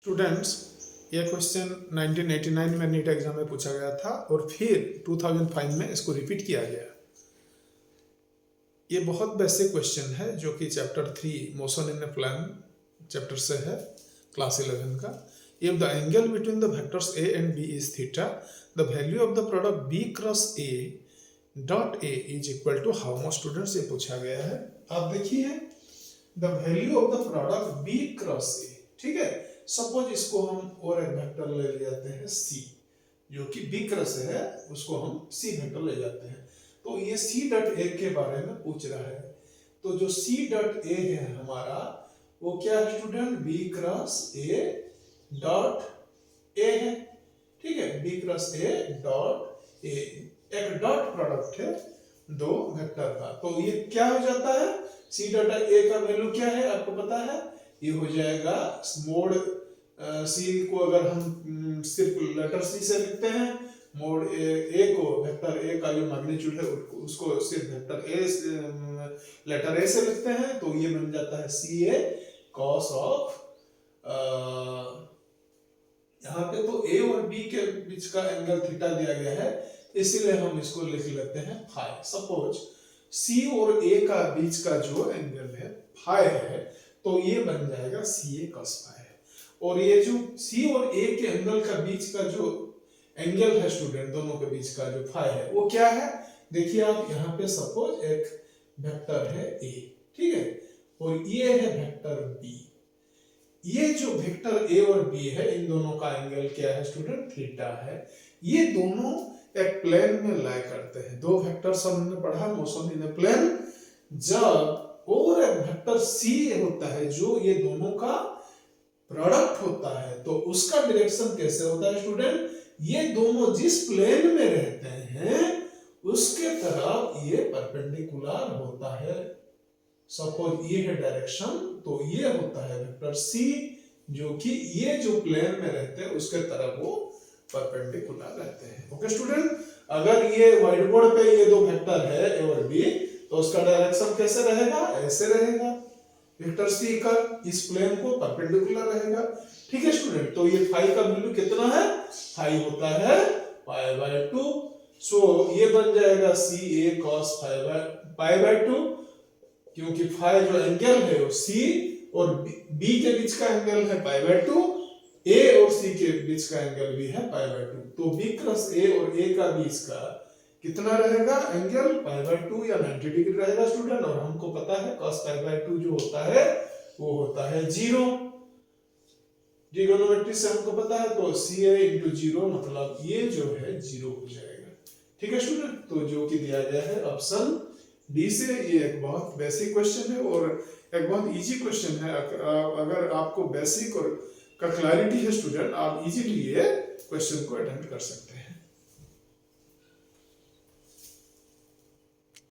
Students, ये question 1989 में NEET exam में पूछा गया था और फिर 2005 में इसको रिपीट किया गया। ये बहुत बेसिक क्वेश्चन है जो कि chapter 3 motion in a plane chapter से है, क्लास 11 का। If the angle between the vectors a and b is theta, the value of the product b cross a dot a is equal to how much. Students, ये पूछा गया है। आप देखिए, the value of the product b cross a, ठीक है। Suppose इसको हम और एक वेक्टर ले जाते हैं c, जो कि b क्रॉस है, उसको हम c वेक्टर ले जाते हैं। तो ये c डॉट a के बारे में पूछ रहा है। तो जो c डॉट a है हमारा, वो क्या है student? b cross a dot a है, ठीक है। b cross a dot a एक डॉट प्रोडक्ट है दो वेक्टर का। तो ये क्या हो जाता है? c डॉट a का वैल्यू क्या है आपको पता है? ये हो जाएगा मोड c को अगर हम सिर्फ लेटर c से लिखते हैं, मोड a को वेक्टर a का जो मैग्नीट्यूड है उसको सिर्फ वेक्टर a लेटर a से लिखते हैं, तो ये बन जाता है ca cos ऑफ, यहाँ पे तो a और b के बीच का एंगल थीटा दिया गया है, इसीलिए हम इसको लिख लेते हैं फाई। सपोज c और a का बीच का जो एंगल है फाई है, तो ये बन जाएगा ca cos फाई। और ये जो c और a के एंगल का बीच का जो एंगल है स्टूडेंट, दोनों के बीच का जो फाई है वो क्या है? देखिए आप यहाँ पे सपोज एक वेक्टर है a, ठीक है, और ये है वेक्टर b। ये जो वेक्टर a और b है, इन दोनों का एंगल क्या है स्टूडेंट? थीटा है। ये दोनों एक प्लेन में लाई करते हैं। दो वेक्टर्स हमने पढ़ा मोशन इन ए प्लेन। जब और एक वेक्टर c होता है जो ये दोनों का प्रोडक्ट होता है, तो उसका डायरेक्शन कैसे होता है स्टूडेंट? ये दोनों जिस प्लेन में रहते हैं उसके तरफ ये परपेंडिकुलर होता है। सपोज ये है डायरेक्शन, तो ये होता है वेक्टर c, जो कि ये जो प्लेन में रहते हैं उसके तरफ वो परपेंडिकुलर रहते हैं। ओके स्टूडेंट, अगर ये व्हाइट बोर्ड पे ये दो वेक्टर है a और b, तो उसका डायरेक्शन कैसे रहेगा? ऐसे रहेगा। वेक्टर c का इस प्लेन को परपेंडिकुलर रहेगा, ठीक है स्टूडेंट। तो ये फाई का वैल्यू कितना है? फाई होता है पाई बाय 2। सो ये बन जाएगा ca cos पाई बाय 2, क्योंकि फाई जो एंगल है वो c और b के बीच का एंगल है पाई बाय 2, a और c के बीच का एंगल भी है पाई बाय 2। तो b क्रॉस a और a का बीच का कितना रहेगा एंगल? पाई बाय 2 या 90 डिग्री रहेगा स्टूडेंट। और हमको पता है cos पाई बाय 2 जो होता है वो होता है 0। ट्रिग्नोमेट्री से हमको पता है, तो ca into 0 मतलब ये जो है 0 हो जाएगा, ठीक है स्टूडेंट। तो जो कि दिया गया है ऑप्शन डी से। ये एक बहुत बेसिक क्वेश्चन है और एक बहुत इजी क्वेश्चन है। अगर आपको बेसिक और का क्लैरिटी है स्टूडेंट, आप इजीली ये क्वेश्चन को अटेम्प्ट कर सकते हैं।